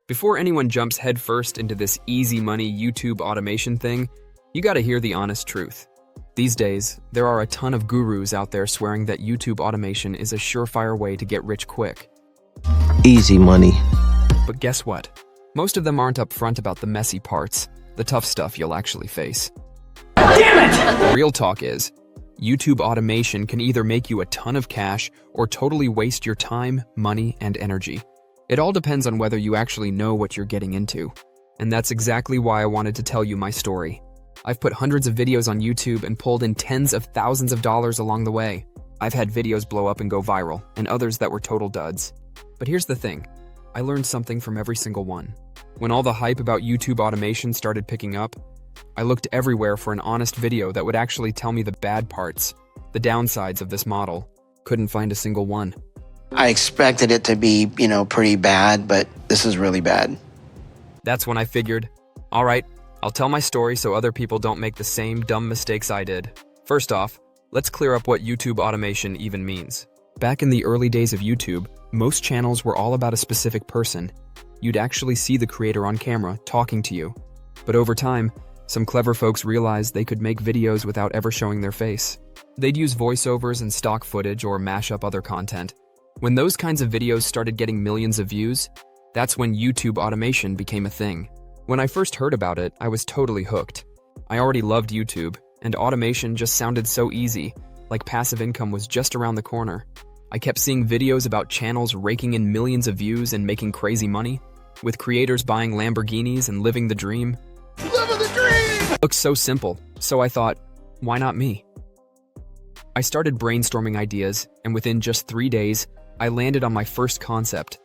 Before anyone jumps headfirst into this easy money YouTube automation thing, you gotta hear the honest truth. These days, there are a ton of gurus out there swearing that YouTube automation is a surefire way to get rich quick. Easy money. But guess what? Most of them aren't upfront about the messy parts, the tough stuff you'll actually face. Damn it! Real talk is, YouTube automation can either make you a ton of cash or totally waste your time, money, and energy. It all depends on whether you actually know what you're getting into. And that's exactly why I wanted to tell you my story. I've put hundreds of videos on YouTube and pulled in tens of thousands of dollars along the way. I've had videos blow up and go viral, and others that were total duds. But here's the thing, I learned something from every single one. When all the hype about YouTube automation started picking up, I looked everywhere for an honest video that would actually tell me the bad parts, the downsides of this model. Couldn't find a single one. I expected it to be, pretty bad, but this is really bad. That's when I figured, all right, I'll tell my story so other people don't make the same dumb mistakes I did. First off, let's clear up what YouTube automation even means. Back in the early days of YouTube, most channels were all about a specific person. You'd actually see the creator on camera talking to you. But over time, some clever folks realized they could make videos without ever showing their face. They'd use voiceovers and stock footage or mash up other content. When those kinds of videos started getting millions of views, that's when YouTube automation became a thing. When I first heard about it, I was totally hooked. I already loved YouTube, and automation just sounded so easy, like passive income was just around the corner. I kept seeing videos about channels raking in millions of views and making crazy money, with creators buying Lamborghinis and living the dream. Living the dream! It looked so simple, so I thought, why not me? I started brainstorming ideas, and within just 3 days, I landed on my first concept.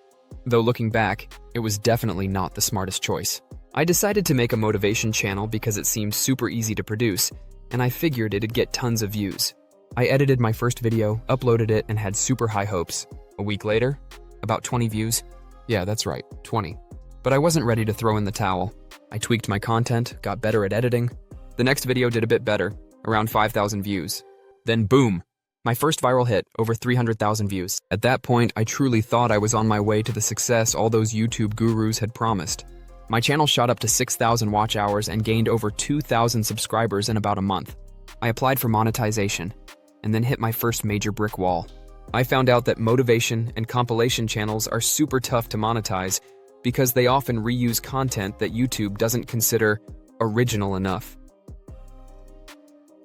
Though looking back, it was definitely not the smartest choice. I decided to make a motivation channel because it seemed super easy to produce, and I figured it'd get tons of views. I edited my first video, uploaded it, and had super high hopes. A week later, about 20 views. Yeah, that's right, 20. But I wasn't ready to throw in the towel. I tweaked my content, got better at editing. The next video did a bit better, around 5,000 views. Then boom! My first viral hit, over 300,000 views. At that point, I truly thought I was on my way to the success all those YouTube gurus had promised. My channel shot up to 6,000 watch hours and gained over 2,000 subscribers in about a month. I applied for monetization, and then hit my first major brick wall. I found out that motivation and compilation channels are super tough to monetize because they often reuse content that YouTube doesn't consider original enough.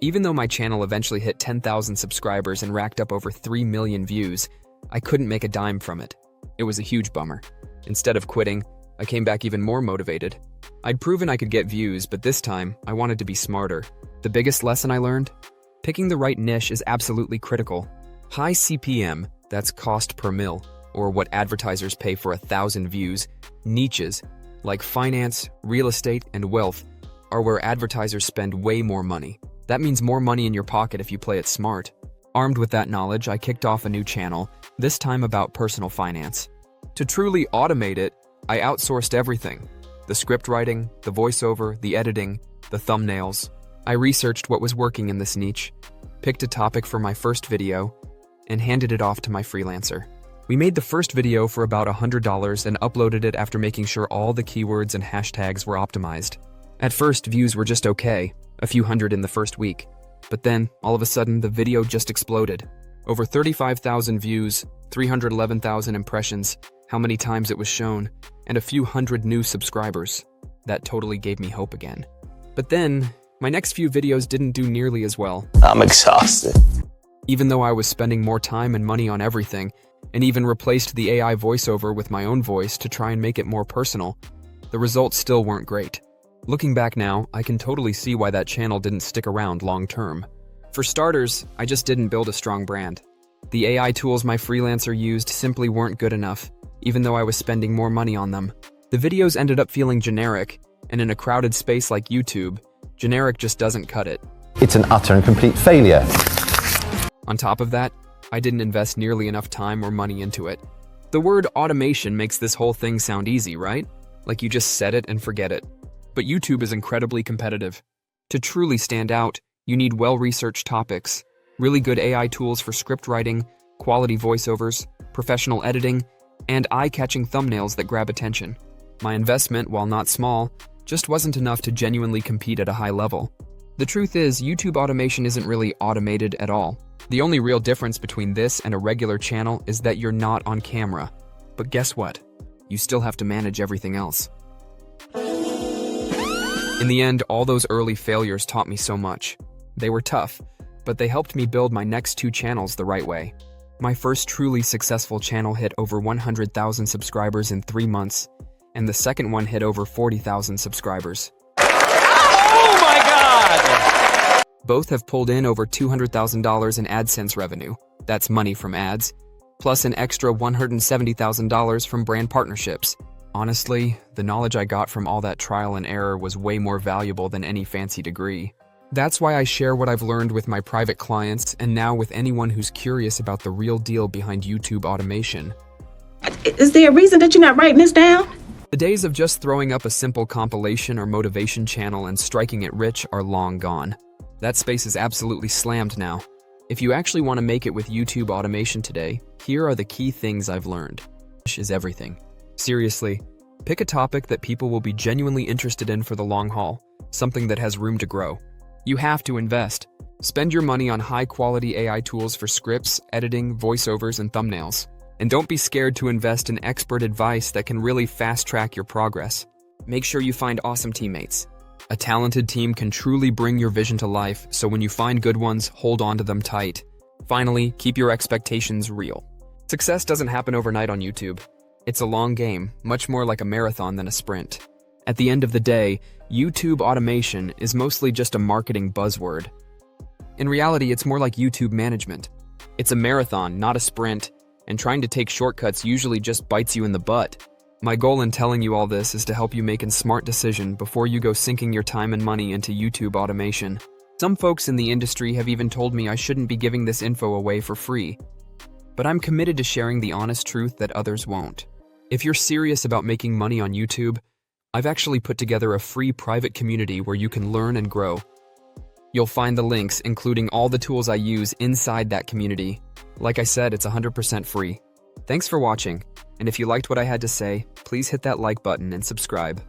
Even though my channel eventually hit 10,000 subscribers and racked up over 3 million views, I couldn't make a dime from it. It was a huge bummer. Instead of quitting, I came back even more motivated. I'd proven I could get views, but this time, I wanted to be smarter. The biggest lesson I learned? Picking the right niche is absolutely critical. High CPM, that's cost per mil, or what advertisers pay for 1,000 views, niches, like finance, real estate, and wealth, are where advertisers spend way more money. That means more money in your pocket if you play it smart. Armed with that knowledge, I kicked off a new channel, this time about personal finance. To truly automate it, I outsourced everything. The script writing, the voiceover, the editing, the thumbnails. I researched what was working in this niche, picked a topic for my first video, and handed it off to my freelancer. We made the first video for about $100 and uploaded it after making sure all the keywords and hashtags were optimized. At first, views were just okay, a few hundred in the first week. But then, all of a sudden, the video just exploded. Over 35,000 views, 311,000 impressions, how many times it was shown, and a few hundred new subscribers. That totally gave me hope again. But then, my next few videos didn't do nearly as well. I'm exhausted. Even though I was spending more time and money on everything, and even replaced the AI voiceover with my own voice to try and make it more personal, the results still weren't great. Looking back now, I can totally see why that channel didn't stick around long term. For starters, I just didn't build a strong brand. The AI tools my freelancer used simply weren't good enough, even though I was spending more money on them. The videos ended up feeling generic, and in a crowded space like YouTube, generic just doesn't cut it. It's an utter and complete failure. On top of that, I didn't invest nearly enough time or money into it. The word automation makes this whole thing sound easy, right? Like you just set it and forget it. But YouTube is incredibly competitive. To truly stand out, you need well-researched topics, really good AI tools for script writing, quality voiceovers, professional editing, and eye-catching thumbnails that grab attention. My investment, while not small, just wasn't enough to genuinely compete at a high level. The truth is, YouTube automation isn't really automated at all. The only real difference between this and a regular channel is that you're not on camera. But guess what? You still have to manage everything else. In the end, all those early failures taught me so much. They were tough, but they helped me build my next 2 channels the right way. My first truly successful channel hit over 100,000 subscribers in 3 months, and the second one hit over 40,000 subscribers. Oh my God! Both have pulled in over $200,000 in AdSense revenue. That's money from ads, plus an extra $170,000 from brand partnerships. Honestly, the knowledge I got from all that trial and error was way more valuable than any fancy degree. That's why I share what I've learned with my private clients and now with anyone who's curious about the real deal behind YouTube automation. Is there a reason that you're not writing this down? The days of just throwing up a simple compilation or motivation channel and striking it rich are long gone. That space is absolutely slammed now. If you actually want to make it with YouTube automation today, here are the key things I've learned. Is everything. Seriously, pick a topic that people will be genuinely interested in for the long haul, something that has room to grow. You have to invest. Spend your money on high-quality AI tools for scripts, editing, voiceovers, and thumbnails. And don't be scared to invest in expert advice that can really fast-track your progress. Make sure you find awesome teammates. A talented team can truly bring your vision to life, so when you find good ones, hold on to them tight. Finally, keep your expectations real. Success doesn't happen overnight on YouTube. It's a long game, much more like a marathon than a sprint. At the end of the day, YouTube automation is mostly just a marketing buzzword. In reality, it's more like YouTube management. It's a marathon, not a sprint, and trying to take shortcuts usually just bites you in the butt. My goal in telling you all this is to help you make a smart decision before you go sinking your time and money into YouTube automation. Some folks in the industry have even told me I shouldn't be giving this info away for free. But I'm committed to sharing the honest truth that others won't. If you're serious about making money on YouTube, I've actually put together a free private community where you can learn and grow. You'll find the links, including all the tools I use, inside that community. Like I said, it's 100% free. Thanks for watching, and if you liked what I had to say, please hit that like button and subscribe.